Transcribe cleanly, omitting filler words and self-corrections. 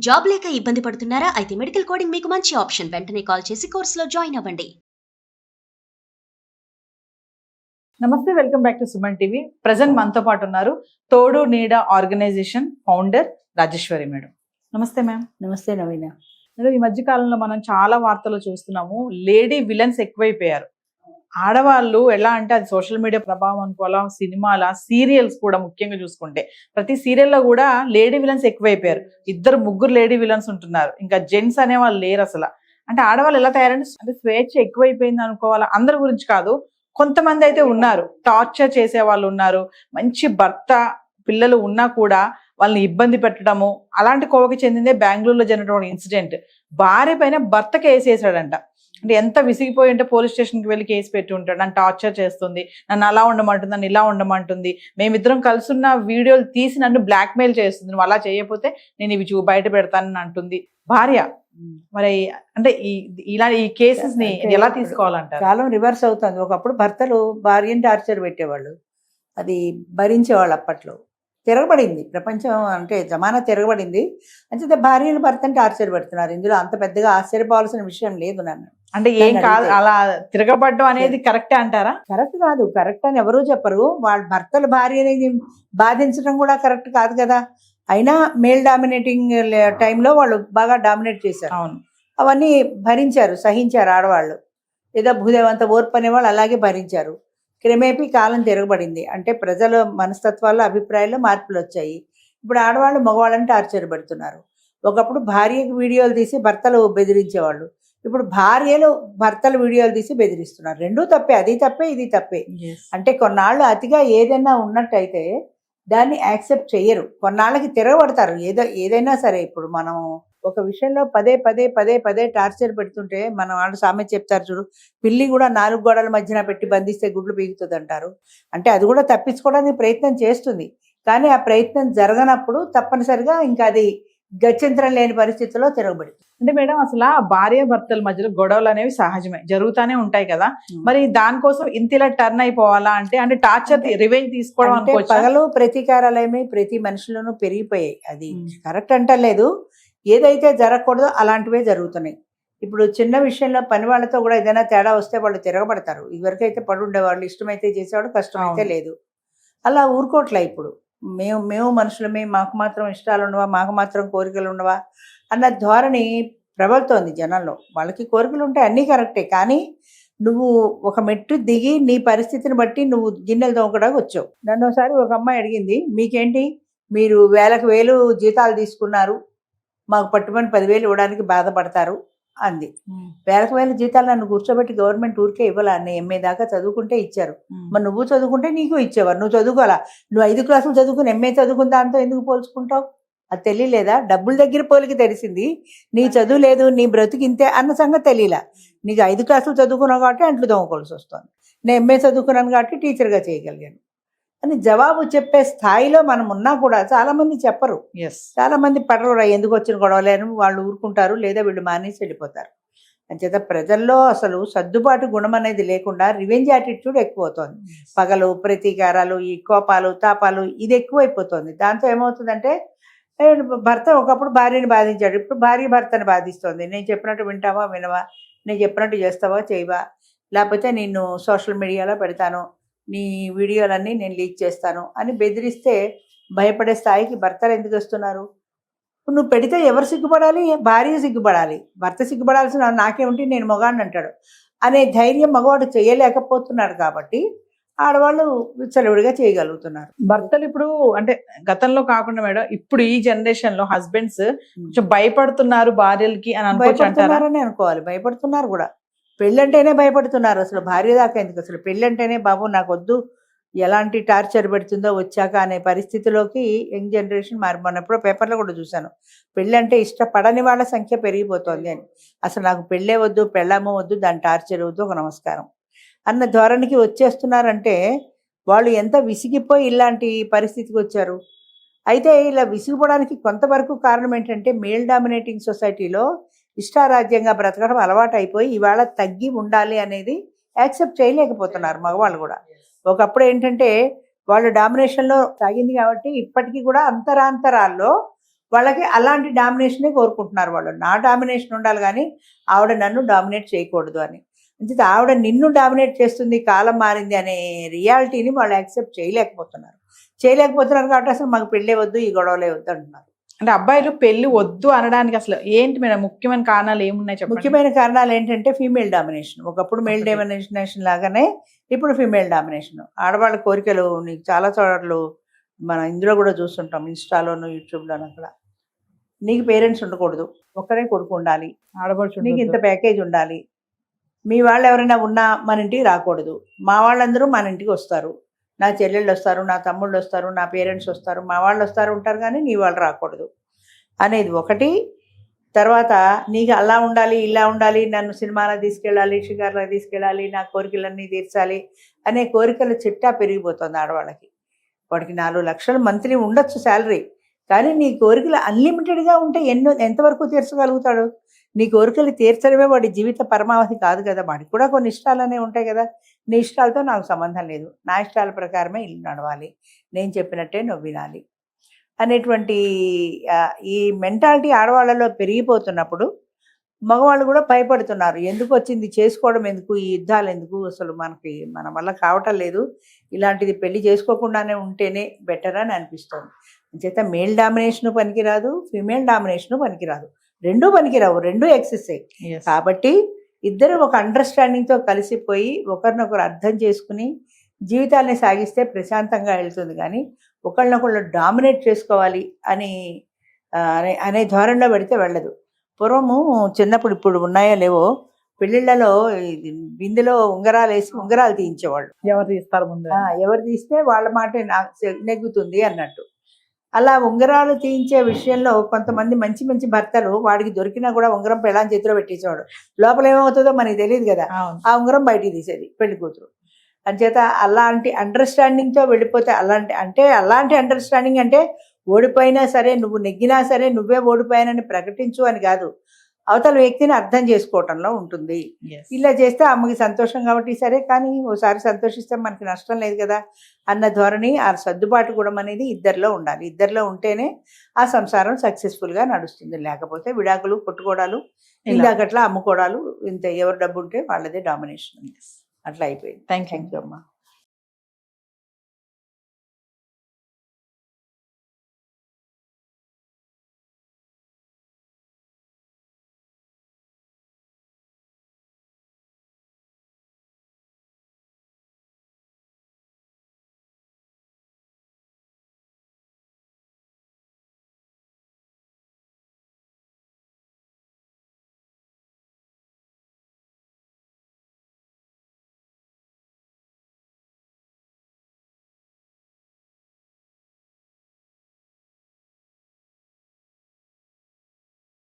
Job లేక ఇబ్బంది పడుతున్నారా? అయితే మెడికల్ కోడింగ్ మీకు మంచి ఆప్షన్. వెంటనే కాల్ చేసి కోర్సులో జాయిన్ అవ్వండి. నమస్తే, welcome back to Suman TV. Present మనతో పాటు ఉన్నారు తోడు నీడ ఆర్గనైజేషన్ ఫౌండర్ రాజేశ్వరి మేడం. నమస్తే మ్యామ్. నమస్తే నవీన. మేడం, ఈ మధ్య కాలంలో మనం చాలా వార్తలు చూస్తున్నాము. లేడీ విలన్స్ ఎక్కువైపోయారు. ఆడవాళ్ళు ఎలా అంటే అది సోషల్ మీడియా ప్రభావం అనుకోవాలా, సినిమాల సీరియల్స్ కూడా ముఖ్యంగా చూసుకుంటే ప్రతి సీరియల్లో కూడా లేడీ విలన్స్ ఎక్కువైపోయారు. 2-3 లేడీ విలన్స్ ఉంటున్నారు. ఇంకా జెంట్స్ అనే వాళ్ళు లేరు అసలు. అంటే ఆడవాళ్ళు ఎలా తయారంటే అంటే స్వేచ్ఛ ఎక్కువైపోయింది అనుకోవాలా. అందరి గురించి కాదు, కొంతమంది అయితే ఉన్నారు టార్చర్ చేసే వాళ్ళు ఉన్నారు. మంచి భర్త పిల్లలు ఉన్నా కూడా వాళ్ళని ఇబ్బంది పెట్టడము, అలాంటి కోవకి చెందిందే బెంగళూరులో జరిగినటువంటి ఇన్సిడెంట్. భార్య పైన భర్త కేసు వేసాడంట. అంటే ఎంత విసిగిపోయి ఉంటే పోలీస్ స్టేషన్కి వెళ్ళి కేసు పెట్టి ఉంటాడు. నన్ను టార్చర్ చేస్తుంది, నన్ను అలా ఉండమంటుంది, నన్ను ఇలా ఉండమంటుంది, మేమిద్దరం కలుసున్న వీడియోలు తీసి నన్ను బ్లాక్మెయిల్ చేస్తుంది, నువ్వు అలా చేయకపోతే నేను ఇవి బయట పెడతానని అంటుంది భార్య. మరి అంటే ఈ కేసెస్ ని ఎలా తీసుకోవాలంటారు? కాలం రివర్స్ అవుతుంది. ఒకప్పుడు భర్తలు భార్యని టార్చర్ పెట్టేవాళ్ళు, అది భరించేవాళ్ళు. అప్పట్లో తిరగబడింది ప్రపంచం, అంటే జమానా తిరగబడింది. అంటే భార్యను భర్తని టార్చర్ పెడుతున్నారు. ఇందులో అంత పెద్దగా ఆశ్చర్యపోవాల్సిన విషయం లేదు. నన్ను అంటే ఏం కాదు, అలా తిరగబడ్డం అనేది కరెక్టే అంటారా? కరెక్ట్ కాదు, కరెక్ట్ అని ఎవరూ చెప్పరు. వాళ్ళ భర్తలు భార్యని బాధించడం కూడా కరెక్ట్ కాదు కదా. అయినా మేల్ డామినేటింగ్ టైంలో వాళ్ళు బాగా డామినేట్ చేశారు. అవును, అవన్నీ భరించారు, సహించారు ఆడవాళ్ళు. ఏదో భూదేవంత ఓర్పు అనేవాళ్ళు అలాగే భరించారు. క్రమేపీ కాలం తిరగబడింది. అంటే ప్రజల మనస్తత్వాల్లో అభిప్రాయాల్లో మార్పులు వచ్చాయి. ఇప్పుడు ఆడవాళ్ళు మగవాళ్ళని టార్చర్ పెడుతున్నారు. ఒకప్పుడు భార్యకు వీడియోలు తీసి భర్తలు బెదిరించేవాళ్ళు, ఇప్పుడు భార్యలు భర్తలు వీడియోలు తీసి బెదిరిస్తున్నారు. రెండూ తప్పే, అది తప్పే ఇది తప్పే. అంటే కొన్నాళ్ళు అతిగా ఏదైనా ఉన్నట్టయితే దాన్ని యాక్సెప్ట్ చెయ్యరు, కొన్నాళ్ళకి తిరగబడతారు. ఏదైనా సరే. ఇప్పుడు మనం ఒక విషయంలో పదే పదే పదే పదే టార్చర్ పెడుతుంటే మన వాళ్ళు సామెత చెప్తారు చూడు, పిల్లి కూడా 4 గోడల మధ్యన పెట్టి బంధిస్తే గుడ్లు పీకుతుంది అంటారు. అంటే అది కూడా తప్పించుకోవడానికి ప్రయత్నం చేస్తుంది, కానీ ఆ ప్రయత్నం జరగనప్పుడు తప్పనిసరిగా ఇంకా అది గత్యంతరం లేని పరిస్థితుల్లో తిరగబడుతుంది. అంటే మేడం, అసలు భార్య భర్తల మధ్యలో గొడవలు అనేవి సహజమే, జరుగుతూనే ఉంటాయి కదా. మరి దానికోసం ఇంతలా టర్న్ అయిపోవాలా? అంటే టార్చర్ రివెంజ్ తీసుకోవడం అంటే పగలు ప్రతీకారాలయమే ప్రతి మనిషిలోనూ పెరిగిపోయాయి. అది కరెక్ట్ అంటలేదు. ఏదైతే జరగకూడదో అలాంటివే జరుగుతున్నాయి. ఇప్పుడు చిన్న విషయంలో పని వాళ్ళతో కూడా ఏదైనా తేడా వస్తే వాళ్ళు తిరగబడతారు. ఇదివరకైతే పడుండేవాళ్ళు, ఇష్టమైతే చేసేవాడు, కష్టమైతే లేదు. అలా ఊరుకోట్లే ఇప్పుడు. మేము మనుషులమే, మాకు మాత్రం ఇష్టాలు ఉండవా, మాకు మాత్రం కోరికలు ఉండవా అన్న ధోరణి ప్రబలుతోంది జనంలో. వాళ్ళకి కోరికలు ఉంటాయి, అన్నీ కరెక్టే. కానీ నువ్వు ఒక మెట్టు దిగి నీ పరిస్థితిని బట్టి నువ్వు గిన్నెలు తోమకడానికి వచ్చావు. నన్ను ఒకసారి ఒక అమ్మాయి అడిగింది, మీకేంటి మీరు 1000 జీతాలు తీసుకున్నారు, మాకు పట్టుమని 10,000 ఇవ్వడానికి బాధపడతారు అంది. 1000 జీతాలు నన్ను కూర్చోబెట్టి గవర్నమెంట్ ఊరికే ఇవ్వాలా? ఎంఏ దాకా చదువుకుంటే ఇచ్చారు. మరి నువ్వు చదువుకుంటే నీకు ఇచ్చేవారు, నువ్వు చదువుకోవాలా? నువ్వు 5 క్లాసులు చదువుకుని ఎంఏ చదువుకుని దాంతో ఎందుకు పోల్చుకుంటావు? అది తెలియలేదా? డబ్బుల దగ్గర పోలికి తెలిసింది, నీ చదువు లేదు, నీ బ్రతుకింతే అన్న సంగతి తెలియలా. నీకు 5 క్లాసులు చదువుకున్నావు కాబట్టి అంట్లు దొంగకోవాల్సి వస్తుంది, నేను ఎంఏ చదువుకున్నాను కాబట్టి టీచర్గా చేయగలిగాను అని జవాబు చెప్పే స్థాయిలో మనం ఉన్నా కూడా చాలా మంది చెప్పరు. చాలా మంది పడరు, ఎందుకు వచ్చిన గొడవలేను వాళ్ళు ఊరుకుంటారు, లేదా వీళ్ళు మానేసి వెళ్ళిపోతారు. అంచేత ప్రజల్లో అసలు సర్దుబాటు గుణం అనేది లేకుండా రివెంజ్ యాటిట్యూడ్ ఎక్కువ అవుతుంది. పగలు ప్రతీకారాలు, ఈ కోపాలు తాపాలు, ఇది ఎక్కువైపోతుంది. దాంతో ఏమవుతుందంటే భర్త ఒకప్పుడు భార్యని బాధించాడు, ఇప్పుడు భార్య భర్తని బాధిస్తుంది. నేను చెప్పినట్టు వింటావా వినవా, నేను చెప్పినట్టు చేస్తావా చేయవా, లేకపోతే నిన్ను సోషల్ మీడియాలో పెడతాను, నీ వీడియోలన్నీ నేను లీక్ చేస్తాను అని బెదిరిస్తే భయపడే స్థాయికి భర్తలు ఎందుకు వస్తున్నారు? నువ్వు పెడితే ఎవరు సిగ్గుపడాలి? భార్య సిగ్గుపడాలి. భర్త సిగ్గుపడాల్సిన నాకేమిటి, నేను మగాడిని అంటాడు అనే ధైర్యం మగవాడు చేయలేకపోతున్నాడు. కాబట్టి ఆడవాళ్ళు విచ్చలవిడిగా చేయగలుగుతున్నారు. భర్తలు ఇప్పుడు అంటే గతంలో కాకుండా మేడం, ఇప్పుడు ఈ జనరేషన్ లో హస్బెండ్స్ కొంచెం భయపడుతున్నారు భార్యలకి అని భయపడుతున్నారని అనుకోవాలి. భయపడుతున్నారు కూడా. పెళ్ళంటేనే భయపడుతున్నారు. అసలు భార్య దాకా ఎందుకు, అసలు పెళ్ళంటేనే బాబు నాకు వద్దు, ఎలాంటి టార్చర్ పెడుతుందో వచ్చాక అనే పరిస్థితిలోకి యంగ్ జనరేషన్ మొన్నప్పుడు పేపర్లో కూడా చూశాను. పెళ్ళంటే ఇష్టపడని వాళ్ళ సంఖ్య పెరిగిపోతుంది అని. అసలు నాకు పెళ్ళే వద్దు, పెళ్ళామో వద్దు, దాని టార్చర్ వద్దు, ఒక నమస్కారం అన్న ధోరణికి వచ్చేస్తున్నారంటే వాళ్ళు ఎంత విసిగిపోయి ఇలాంటి పరిస్థితికి వచ్చారు. అయితే ఇలా విసిగిపోవడానికి కొంతవరకు కారణం ఏంటంటే మేల్ డామినేటింగ్ సొసైటీలో ఇష్టారాజ్యంగా బ్రతకడం అలవాటు అయిపోయి ఇవాళ తగ్గి ఉండాలి అనేది యాక్సెప్ట్ చేయలేకపోతున్నారు మగవాళ్ళు కూడా. ఒకప్పుడు ఏంటంటే వాళ్ళు డామినేషన్లో సాగింది కాబట్టి ఇప్పటికీ కూడా అంతరాంతరాల్లో వాళ్ళకి అలాంటి డామినేషనే కోరుకుంటున్నారు వాళ్ళు. నా డామినేషన్ ఉండాలి కానీ ఆవిడ నన్ను డామినేట్ చేయకూడదు అని. అంతే, ఆవిడ నిన్ను డామినేట్ చేస్తుంది, కాలం మారింది అనే రియాలిటీని వాళ్ళు యాక్సెప్ట్ చేయలేకపోతున్నారు కాబట్టి అసలు మాకు పెళ్ళే వద్దు, ఈ గొడవలే వద్దు అంటున్నారు. అంటే అబ్బాయిలు పెళ్లి వద్దు అనడానికి అసలు ఏంటి మేడం ముఖ్యమైన కారణాలు ఏమున్నాయి చెప్పండి? ముఖ్యమైన కారణాలు ఏంటంటే ఫీమేల్ డామినేషన్. ఒకప్పుడు మేల్ డామినేషన్ లాగానే ఇప్పుడు ఫీమేల్ డామినేషన్. ఆడవాళ్ళ కోరికలు నీకు చాలా చోట్ల మనం ఇందులో కూడా చూస్తుంటాం, ఇన్స్టాలోను యూట్యూబ్లోను. అక్కడ నీకు పేరెంట్స్ ఉండకూడదు, ఒక్కరే కొడుకు ఉండాలి, ఆడపడుచు నీకు ఇంత ప్యాకేజ్ ఉండాలి, మీ వాళ్ళు ఎవరైనా ఉన్నా మన ఇంటికి రాకూడదు, మా వాళ్ళందరూ మన ఇంటికి వస్తారు, నా చెల్లెళ్ళు వస్తారు, నా తమ్ముళ్ళు వస్తారు, నా పేరెంట్స్ వస్తారు, మా వాళ్ళు వస్తారు ఉంటారు కానీ నీ వాళ్ళు రాకూడదు అనేది ఒకటి. తర్వాత నీకు అలా ఉండాలి, ఇలా ఉండాలి, నన్ను సినిమాలకు తీసుకెళ్ళాలి, షికార్లకు తీసుకెళ్ళాలి, నా కోరికలన్నీ తీర్చాలి అనే కోరికల చిట్టా పెరిగిపోతుంది ఆడవాళ్ళకి. వాడికి 4 లక్షలు మంత్లీ ఉండొచ్చు శాలరీ, కానీ నీ కోరికలు అన్లిమిటెడ్గా ఉంటే ఎంతవరకు తీర్చగలుగుతాడు? నీ కోరికలు తీర్చడమే వాడి జీవిత పరమావధి కాదు కదా. వాడికి కూడా కొన్ని ఇష్టాలు అనేవి ఉంటాయి కదా. నీ ఇష్టాలతో నాకు సంబంధం లేదు, నా ఇష్టాల ప్రకారమే ఇల్లు నడవాలి, నేను చెప్పినట్టే నువ్వు వినాలి అనేటువంటి ఈ మెంటాలిటీ ఆడవాళ్ళలో పెరిగిపోతున్నప్పుడు మగవాళ్ళు కూడా భయపడుతున్నారు. ఎందుకు వచ్చింది, చేసుకోవడం ఎందుకు, ఈ యుద్ధాలు ఎందుకు, అసలు మన వల్ల కావటం లేదు, ఇలాంటిది పెళ్లి చేసుకోకుండానే ఉంటేనే బెటర్ అని అనిపిస్తుంది. అంచేత మేల్ డామినేషన్ పనికిరాదు, ఫీమేల్ డామినేషన్ పనికిరాదు, రెండూ పనికిరావు, రెండూ ఎక్సెస్. కాబట్టి ఇద్దరు ఒక అండర్స్టాండింగ్తో కలిసిపోయి ఒకరినొకరు అర్థం చేసుకుని జీవితాన్ని సాగిస్తే ప్రశాంతంగా వెళ్తుంది. కానీ ఒకళ్ళనొకళ్ళు డామినేట్ చేసుకోవాలి అనే ధోరణిలో పెడితే వెళ్ళదు. పూర్వము చిన్నప్పుడు, ఇప్పుడు ఉన్నాయో లేవో, పెళ్ళిళ్ళలో బిందెలో ఉంగరాలు వేసి ఉంగరాలు తీయించేవాళ్ళు. ఎవరు తీస్తారు ముందు? ఎవరు తీస్తే వాళ్ళ మాట నెగ్గుతుంది అన్నట్టు. అలా ఉంగరాలు తీయించే విషయంలో కొంతమంది మంచి మంచి భర్తలు వాడికి దొరికినా కూడా ఉంగరం పెళ్ళాం చేతిలో పెట్టేసేవాడు. లోపల ఏమవుతుందో మనకి తెలియదు కదా, ఆ ఉంగరం బయటికి తీసేది పెళ్లి కూతురు. అంచేత అలాంటి అండర్స్టాండింగ్తో వెళ్ళిపోతే, అలాంటి అండర్స్టాండింగ్ అంటే ఓడిపోయినా సరే, నువ్వు నెగ్గినా సరే నువ్వే ఓడిపోయానని ప్రకటించు అని కాదు, అవతల వ్యక్తిని అర్థం చేసుకోవటంలో ఉంటుంది. ఇలా చేస్తే అమ్మకి సంతోషం కాబట్టి సరే, కానీ ఓసారి సంతోషిస్తే మనకి నష్టం లేదు కదా అన్న ధోరణి, ఆ సర్దుబాటు కూడా అనేది ఇద్దరిలో ఉండాలి. ఇద్దరిలో ఉంటేనే ఆ సంసారం సక్సెస్ఫుల్గా నడుస్తుంది. లేకపోతే విడాకులు, కొట్టుకోవడాలు, ఇందాకట్లా అమ్ముకోవడాలు, ఇంత ఎవరు డబ్బు ఉంటే వాళ్ళదే డామినేషన్, అట్లా అయిపోయింది. థ్యాంక్ యూ అమ్మా.